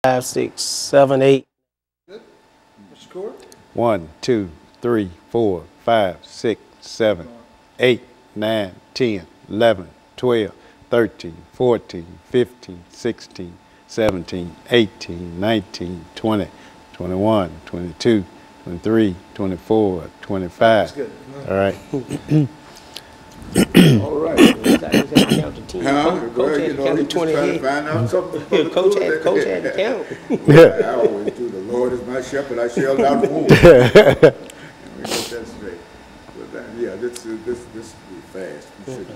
5, 6, 7, 8. Good. Mr. Court? 1, 2, 3, 4, 5, 6, 7, 8, 9, 10, 11, 12, 13, 14, 15, 16, 17, 18, 19, 20, 21, 22, 23, 24, 25. That's good. All right. All right. Coach had to count to 10. Coach had to count to 20 Trying to head. find out something. Coach had to count. I always do. The Lord is my shepherd. I shall not want. And we get that straight. But then, yeah, this will be fast. We should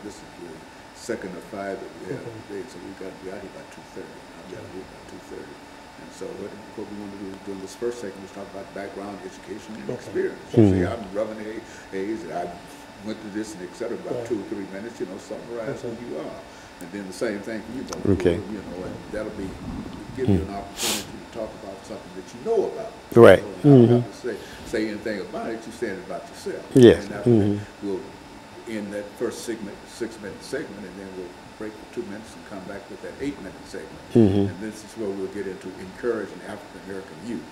this is the second of 5 that we have today, so we got to be out here by 2:30. I've got to be by 2:30. And so what we want to do during this first segment is talk about background, education, and experience. So say I'm Reverend Hayes, and I went to this and et cetera, about 2 or 3 minutes, summarize who you are. And then the same thing for you, Brother. Okay. And that'll give you an opportunity to talk about something that you know about. Right. So you don't have to say anything about it, you're saying it about yourself. Yes. And after that, we'll end that first 6-minute segment, and then we'll break for 2 minutes and come back with that 8-minute segment. And this is where we'll get into encouraging African-American youth.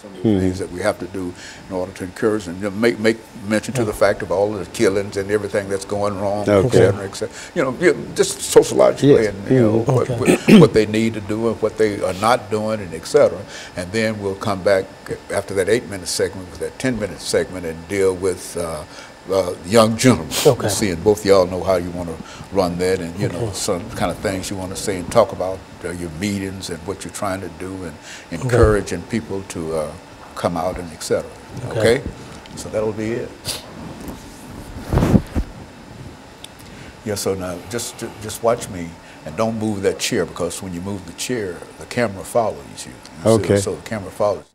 Some of the things that we have to do in order to encourage and make mention to the fact of all the killings and everything that's going wrong, et cetera, et cetera. Just sociologically, and what they need to do and what they are not doing, and et cetera. And then we'll come back after that 8-minute segment with that 10-minute segment and deal with young gentlemen. Okay. See, and both of y'all know how you want to run that, and some kind of things you want to say and talk about your meetings and what you're trying to do, and encouraging people to come out and et cetera. Okay? So that'll be it. Yeah. So now just watch me and don't move that chair, because when you move the chair, the camera follows you. Okay. So the camera follows.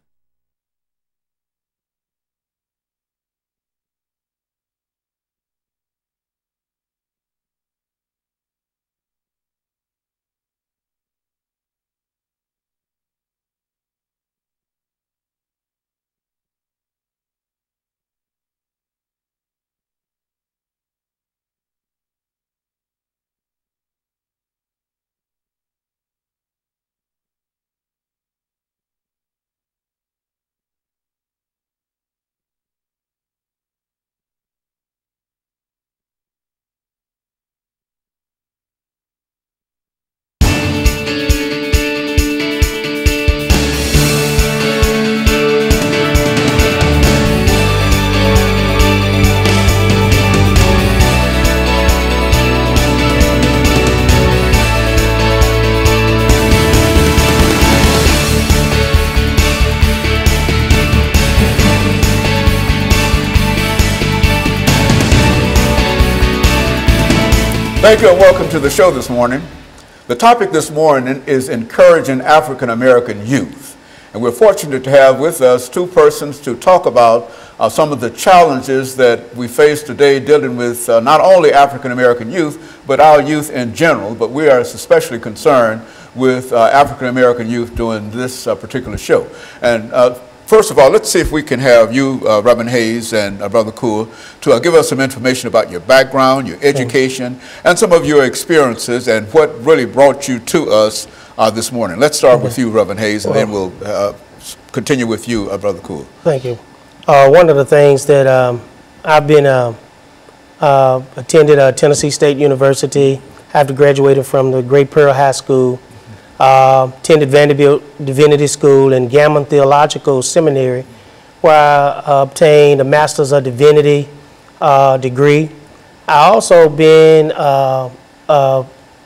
Thank you and welcome to the show this morning. The topic this morning is encouraging African American youth. And we're fortunate to have with us 2 persons to talk about some of the challenges that we face today dealing with not only African American youth, but our youth in general. But we are especially concerned with African American youth doing this particular show. And first of all, let's see if we can have you, Reverend Hayes and Brother Cool, to give us some information about your background, your education, and some of your experiences and what really brought you to us this morning. Let's start with you, Reverend Hayes, and then we'll continue with you, Brother Cool. Thank you. One of the things that I've been attended Tennessee State University after graduating from the Great Pearl High School. Attended Vanderbilt Divinity School and Gammon Theological Seminary, where I obtained a Master's of Divinity degree. I also been a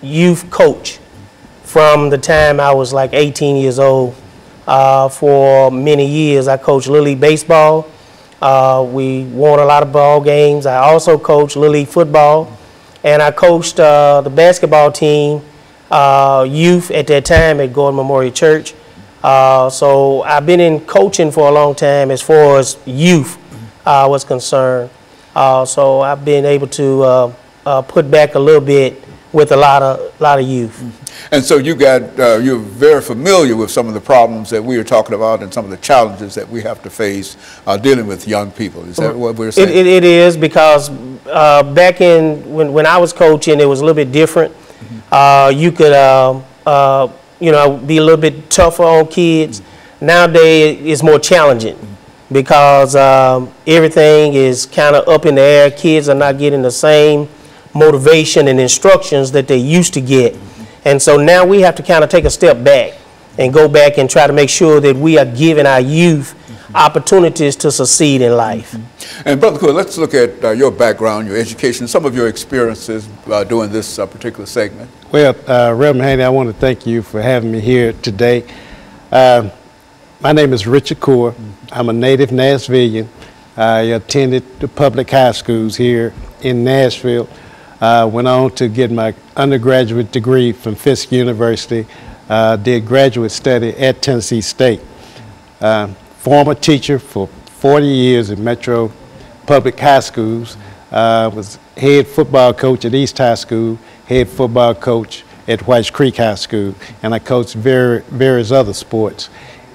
youth coach from the time I was like 18 years old. For many years, I coached Little League baseball. We won a lot of ball games. I also coached Little League football, and I coached the basketball team. Youth at that time at Gordon Memorial Church. So I've been in coaching for a long time as far as youth was concerned. So I've been able to put back a little bit with a lot of youth. And so you're very familiar with some of the problems that we are talking about and some of the challenges that we have to face dealing with young people. Is that what we're saying? It is, because back when I was coaching, it was a little bit different. You could you know, be a little bit tougher on kids. Nowadays, it's more challenging because everything is kind of up in the air. Kids are not getting the same motivation and instructions that they used to get. And so now we have to kind of take a step back and go back and try to make sure that we are giving our youth opportunities to succeed in life. And Brother Cool, let's look at your background, your education, some of your experiences doing this particular segment. Well, Reverend Haney, I want to thank you for having me here today. My name is RCoure. I'm a native Nashvilleian. I attended the public high schools here in Nashville. Went on to get my undergraduate degree from Fisk University. Did graduate study at Tennessee State. Former teacher for 40 years in Metro Public High Schools. Was head football coach at East High School, head football coach at Whites Creek High School, and I coached various other sports.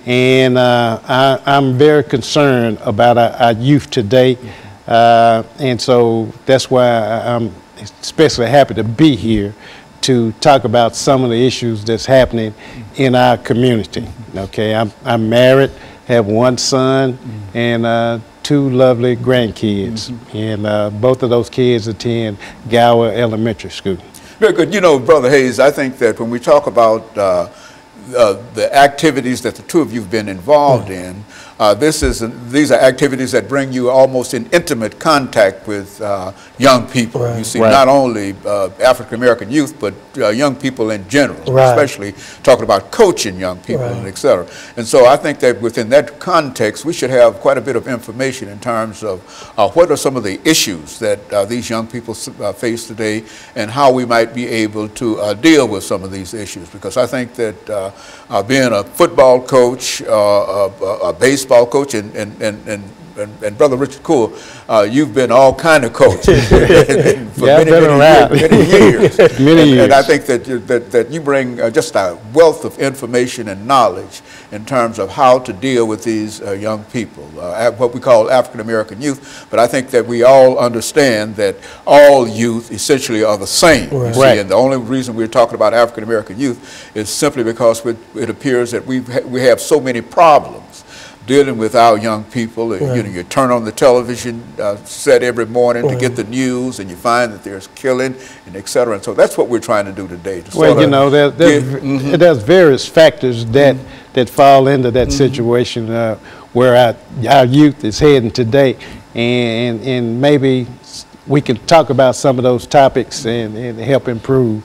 And I'm very concerned about our youth today, and so that's why I'm especially happy to be here to talk about some of the issues that's happening in our community. Okay, I'm married, have one son, and 2 lovely grandkids, and both of those kids attend Gower Elementary School. Very good. You know, Brother Hayes, I think that when we talk about the activities that the two of you have been involved in, these are activities that bring you almost in intimate contact with young people. Right. You see, not only African-American youth, but young people in general, especially talking about coaching young people, and et cetera. And so I think that within that context, we should have quite a bit of information in terms of what are some of the issues that these young people face today and how we might be able to deal with some of these issues. Because I think that being a football coach, a baseball coach, and Brother RCoure, you've been all kind of coaches for many years. And I think that you bring just a wealth of information and knowledge in terms of how to deal with these young people, what we call African American youth. But I think that we all understand that all youth essentially are the same. See, and the only reason we're talking about African American youth is simply because it appears that we have so many problems dealing with our young people. You know, you turn on the television set every morning to get the news, and you find that there's killing and et cetera. And so that's what we're trying to do today. Well, you know, there's various factors that fall into that situation where our youth is heading today, and maybe we can talk about some of those topics and help improve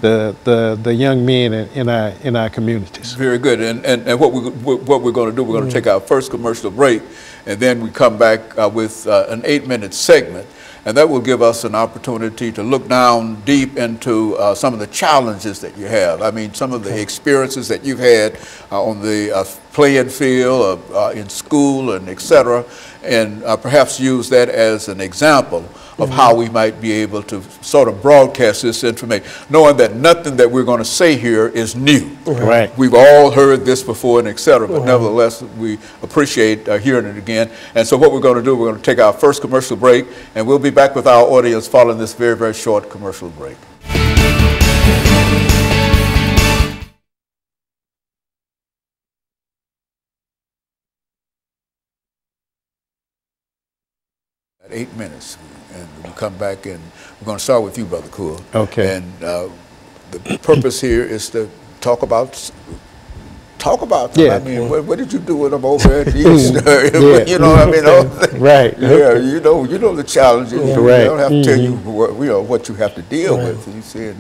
the young men in our communities. Very good. And what we're going to do, we're going to take our first commercial break, and then we come back with an 8-minute segment. And that will give us an opportunity to look down deep into some of the challenges that you have. I mean, some of the experiences that you've had on the playing field, in school, and et cetera, and perhaps use that as an example of how we might be able to sort of broadcast this information, knowing that nothing that we're going to say here is new. We've all heard this before and et cetera, but nevertheless, we appreciate hearing it again. And so what we're going to do, we're going to take our first commercial break, and we'll be back with our audience following this very, very short commercial break. At 8 minutes, and we'll come back, and we're going to start with you, Brother Cool. Okay. And the purpose here is to talk about them. I mean, what did you do with them over at East? You know, I mean, yeah, you know the challenges. We don't have to tell you what you have to deal with. You see,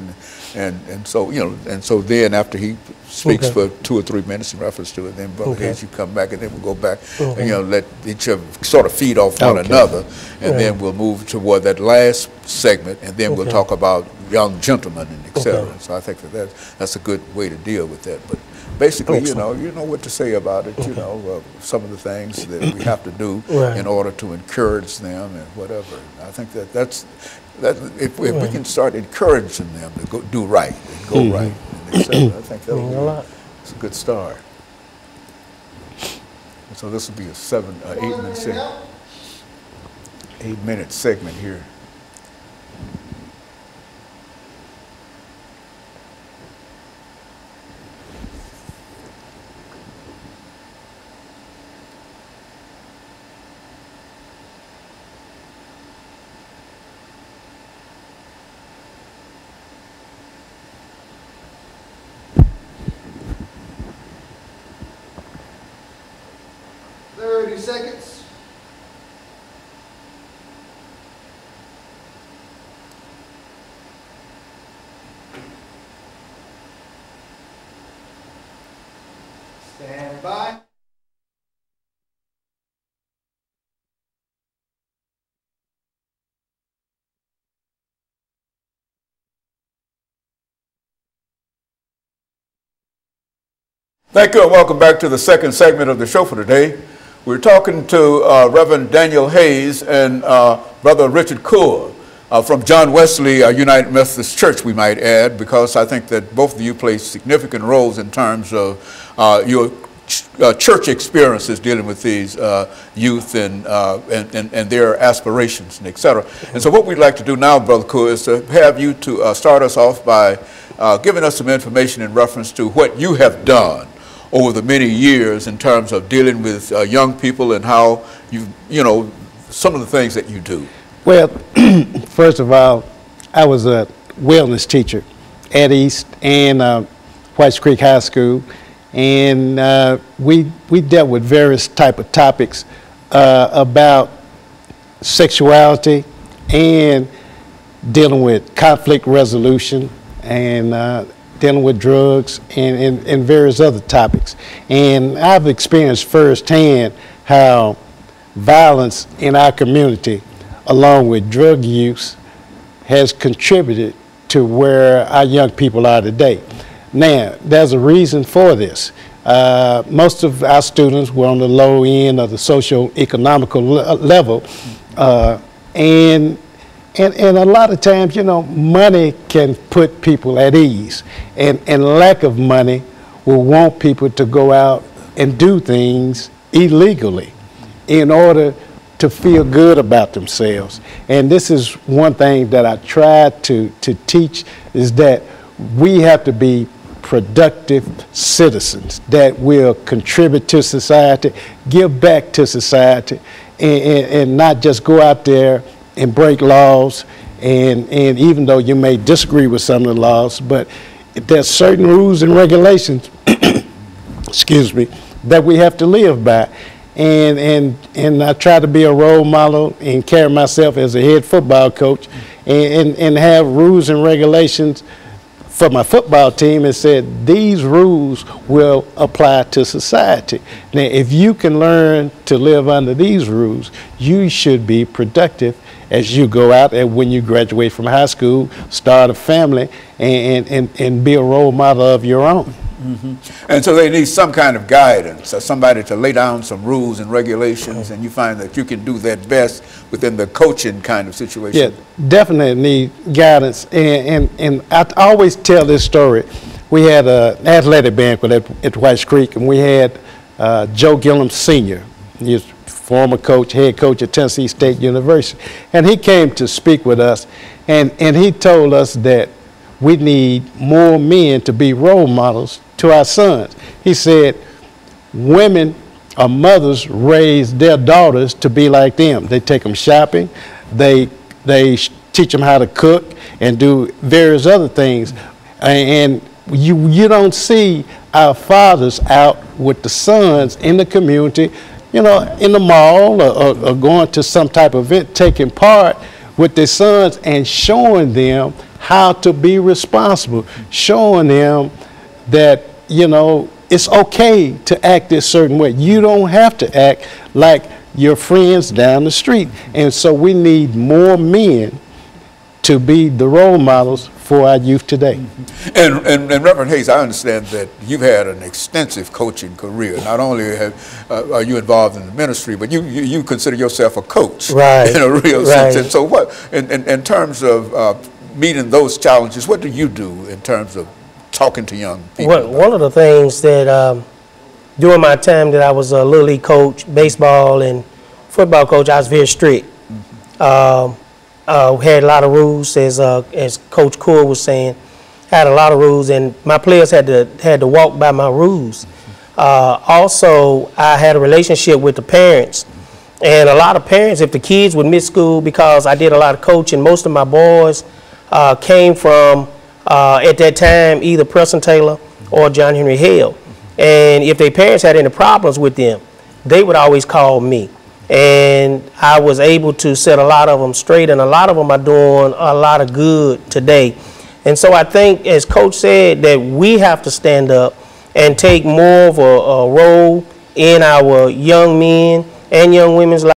and so and so then after he speaks for 2 or 3 minutes in reference to it, then Brother Hayes, you come back, and then we'll go back and let each of sort of feed off one another, and then we'll move toward that last segment, and then we'll talk about young gentlemen and et cetera. So I think that's a good way to deal with that. But basically, you know what to say about it. You know, some of the things that we have to do in order to encourage them and whatever. I think that's if we can start encouraging them to do right and go right, and et cetera, I think that's a good start. And so this will be a 8-minute segment. 8-minute segment here. seconds. Stand by. Thank you and welcome back to the second segment of the show for today. We're talking to Reverend Daniel Hayes and Brother Richard Coeur from John Wesley United Methodist Church, we might add, because I think that both of you play significant roles in terms of your church experiences dealing with these youth and their aspirations and et cetera. And so what we'd like to do now, Brother Coeur, is to have you to start us off by giving us some information in reference to what you have done over the many years in terms of dealing with young people and how you know, some of the things that you do. Well, first of all, I was a wellness teacher at East and Whites Creek High School, and we dealt with various type of topics about sexuality and dealing with conflict resolution and dealing with drugs and various other topics. And I've experienced firsthand how violence in our community, along with drug use, has contributed to where our young people are today. Now, there's a reason for this. Most of our students were on the low end of the socio-economical level, and a lot of times, you know, money can put people at ease, and lack of money will want people to go out and do things illegally in order to feel good about themselves. And this is one thing that I try to teach, is that we have to be productive citizens that will contribute to society, give back to society, and not just go out there and break laws, and even though you may disagree with some of the laws, but there's certain rules and regulations, excuse me, that we have to live by. And I try to be a role model and carry myself as a head football coach and have rules and regulations for my football team, and said these rules will apply to society. Now, if you can learn to live under these rules, you should be productive as you go out and when you graduate from high school, start a family, and be a role model of your own. Mm-hmm. And so they need some kind of guidance, somebody to lay down some rules and regulations, and you find that you can do that best within the coaching kind of situation. Yeah, definitely need guidance. And I always tell this story. We had an athletic banquet at Whites Creek, and we had Joe Gillum Sr., he's former coach, head coach at Tennessee State University. And he came to speak with us, and he told us that we need more men to be role models to our sons. He said women or mothers raise their daughters to be like them. They take them shopping, they teach them how to cook and do various other things. And you don't see our fathers out with the sons in the community, you know, in the mall or going to some type of event, taking part with their sons and showing them how to be responsible, showing them that, you know, it's okay to act this certain way. You don't have to act like your friends down the street. And so we need more men to be the role models for our youth today. And Reverend Hayes, I understand that you've had an extensive coaching career. Not only are you involved in the ministry, but you consider yourself a coach, right, in a real right. sense. And so what, in terms of meeting those challenges, what do you do in terms of talking to young people? Well, one of the things that during my time that I was a Little League coach, baseball and football coach, I was very strict. Had a lot of rules, as Coach Coeur was saying, had a lot of rules, and my players had to walk by my rules. Also, I had a relationship with the parents, and a lot of parents, if the kids would miss school, because I did a lot of coaching, most of my boys came from, at that time, either Preston Taylor or John Henry Hale. And if their parents had any problems with them, they would always call me. And I was able to set a lot of them straight, and a lot of them are doing a lot of good today. And so I think, as Coach said, that we have to stand up and take more of a role in our young men and young women's lives.